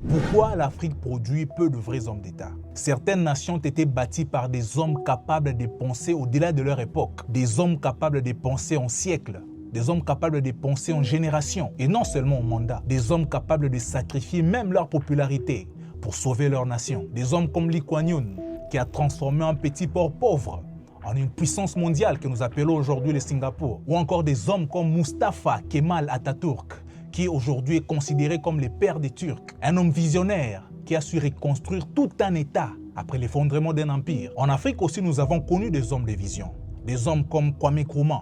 Pourquoi l'Afrique produit peu de vrais hommes d'État? Certaines nations ont été bâties par des hommes capables de penser au-delà de leur époque, des hommes capables de penser en siècles, des hommes capables de penser en générations, et non seulement en mandat, des hommes capables de sacrifier même leur popularité pour sauver leur nation. Des hommes comme Lee Kuan Yew, qui a transformé un petit port pauvre en une puissance mondiale que nous appelons aujourd'hui le Singapour. Ou encore des hommes comme Mustafa Kemal Atatürk, qui aujourd'hui est considéré comme le père des Turcs. Un homme visionnaire qui a su reconstruire tout un État après l'effondrement d'un empire. En Afrique aussi, nous avons connu des hommes de vision. Des hommes comme Kwame Nkrumah,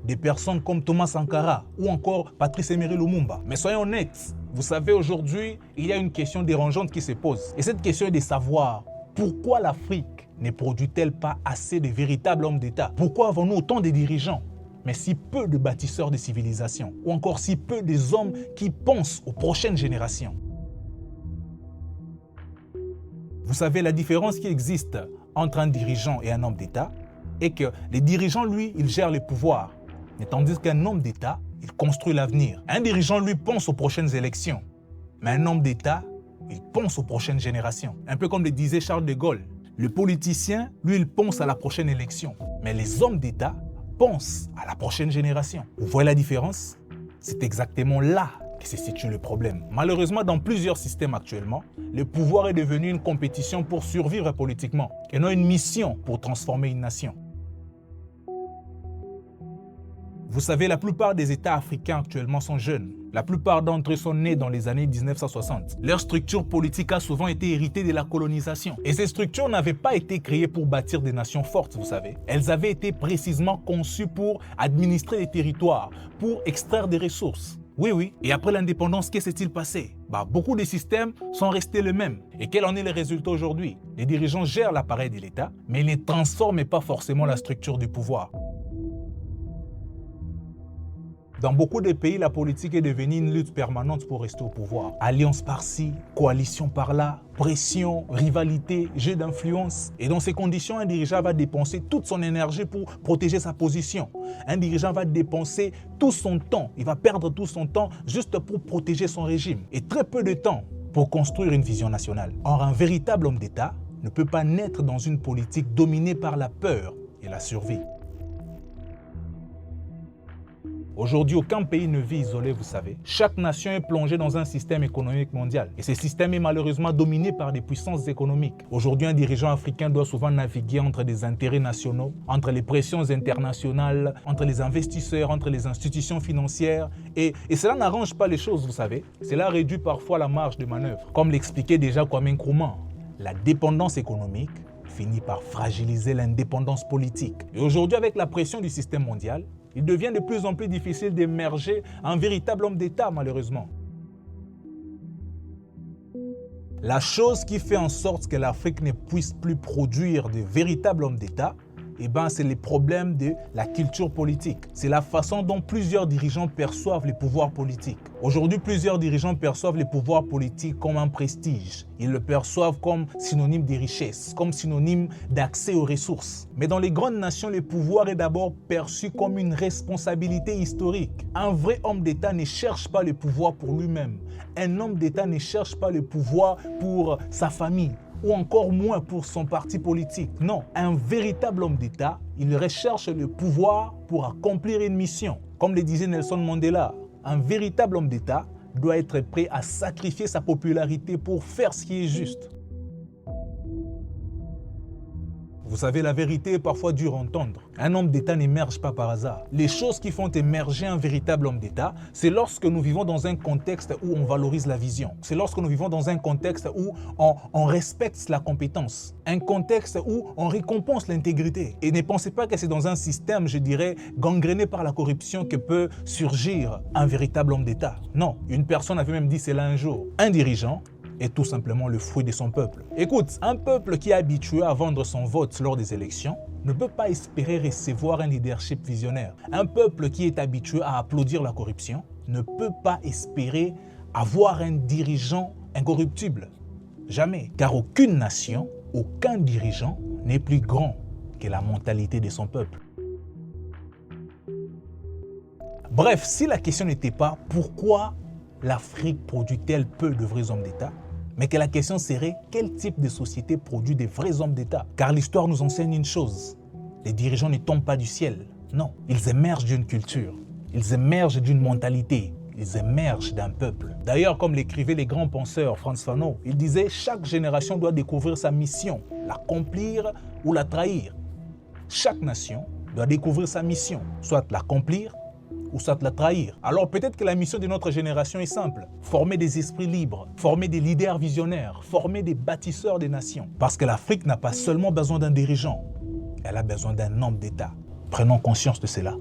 des personnes comme Thomas Sankara ou encore Patrice Emery Lumumba. Mais soyons honnêtes, vous savez, aujourd'hui, il y a une question dérangeante qui se pose. Et cette question est de savoir pourquoi l'Afrique ne produit-elle pas assez de véritables hommes d'État? Pourquoi avons-nous autant de dirigeants, mais si peu de bâtisseurs de civilisation? Ou encore si peu des hommes qui pensent aux prochaines générations? Vous savez, la différence qui existe entre un dirigeant et un homme d'État est que les dirigeants, lui, ils gèrent le pouvoir, tandis qu'un homme d'État, il construit l'avenir. Un dirigeant, lui, pense aux prochaines élections, mais un homme d'État, il pense aux prochaines générations. Un peu comme le disait Charles de Gaulle. Le politicien, lui, il pense à la prochaine élection. Mais les hommes d'État pensent à la prochaine génération. Vous voyez la différence? C'est exactement là que se situe le problème. Malheureusement, dans plusieurs systèmes actuellement, le pouvoir est devenu une compétition pour survivre politiquement et non une mission pour transformer une nation. Vous savez, la plupart des États africains actuellement sont jeunes. La plupart d'entre eux sont nés dans les années 1960. Leur structure politique a souvent été héritée de la colonisation. Et ces structures n'avaient pas été créées pour bâtir des nations fortes, vous savez. Elles avaient été précisément conçues pour administrer les territoires, pour extraire des ressources. Oui. Et après l'indépendance, qu'est-ce qui s'est-il passé? Beaucoup de systèmes sont restés les mêmes. Et quel en est le résultat aujourd'hui? Les dirigeants gèrent l'appareil de l'État, mais ils ne transforment pas forcément la structure du pouvoir. Dans beaucoup de pays, la politique est devenue une lutte permanente pour rester au pouvoir. Alliance par-ci, coalition par-là, pression, rivalité, jeu d'influence. Et dans ces conditions, un dirigeant va dépenser toute son énergie pour protéger sa position. Un dirigeant va dépenser tout son temps, il va perdre tout son temps juste pour protéger son régime. Et très peu de temps pour construire une vision nationale. Or, un véritable homme d'État ne peut pas naître dans une politique dominée par la peur et la survie. Aujourd'hui, aucun pays ne vit isolé, vous savez. Chaque nation est plongée dans un système économique mondial. Et ce système est malheureusement dominé par des puissances économiques. Aujourd'hui, un dirigeant africain doit souvent naviguer entre des intérêts nationaux, entre les pressions internationales, entre les investisseurs, entre les institutions financières. Et cela n'arrange pas les choses, vous savez. Cela réduit parfois la marge de manœuvre. Comme l'expliquait déjà Kwame Nkrumah, la dépendance économique finit par fragiliser l'indépendance politique. Et aujourd'hui, avec la pression du système mondial, il devient de plus en plus difficile d'émerger un véritable homme d'État, malheureusement. La chose qui fait en sorte que l'Afrique ne puisse plus produire de véritables hommes d'État, c'est les problèmes de la culture politique. C'est la façon dont plusieurs dirigeants perçoivent les pouvoirs politiques. Aujourd'hui, plusieurs dirigeants perçoivent les pouvoirs politiques comme un prestige. Ils le perçoivent comme synonyme de richesse, comme synonyme d'accès aux ressources. Mais dans les grandes nations, le pouvoir est d'abord perçu comme une responsabilité historique. Un vrai homme d'État ne cherche pas le pouvoir pour lui-même. Un homme d'État ne cherche pas le pouvoir pour sa famille, ou encore moins pour son parti politique. Non, un véritable homme d'État, il recherche le pouvoir pour accomplir une mission. Comme le disait Nelson Mandela, un véritable homme d'État doit être prêt à sacrifier sa popularité pour faire ce qui est juste. Vous savez, la vérité est parfois dure à entendre. Un homme d'État n'émerge pas par hasard. Les choses qui font émerger un véritable homme d'État, c'est lorsque nous vivons dans un contexte où on valorise la vision. C'est lorsque nous vivons dans un contexte où on respecte la compétence. Un contexte où on récompense l'intégrité. Et ne pensez pas que c'est dans un système, je dirais, gangréné par la corruption que peut surgir un véritable homme d'État. Non, une personne avait même dit cela un jour. Un dirigeant est tout simplement le fruit de son peuple. Écoute, un peuple qui est habitué à vendre son vote lors des élections ne peut pas espérer recevoir un leadership visionnaire. Un peuple qui est habitué à applaudir la corruption ne peut pas espérer avoir un dirigeant incorruptible. Jamais. Car aucune nation, aucun dirigeant n'est plus grand que la mentalité de son peuple. Bref, si la question n'était pas pourquoi l'Afrique produit-elle peu de vrais hommes d'État, mais que la question serait quel type de société produit des vrais hommes d'État? Car l'histoire nous enseigne une chose, les dirigeants ne tombent pas du ciel. Non, ils émergent d'une culture, ils émergent d'une mentalité, ils émergent d'un peuple. D'ailleurs, comme l'écrivait les grands penseurs Frantz Fanon, il disait « Chaque génération doit découvrir sa mission, l'accomplir ou la trahir. Chaque nation doit découvrir sa mission, soit l'accomplir ou soit la trahir. » Alors peut-être que la mission de notre génération est simple, former des esprits libres, former des leaders visionnaires, former des bâtisseurs des nations. Parce que l'Afrique n'a pas seulement besoin d'un dirigeant, elle a besoin d'un homme d'État. Prenons conscience de cela.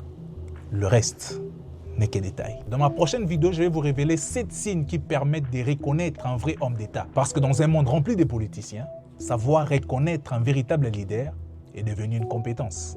Le reste n'est que détail. Dans ma prochaine vidéo, je vais vous révéler 7 signes qui permettent de reconnaître un vrai homme d'État. Parce que dans un monde rempli de politiciens, savoir reconnaître un véritable leader est devenu une compétence.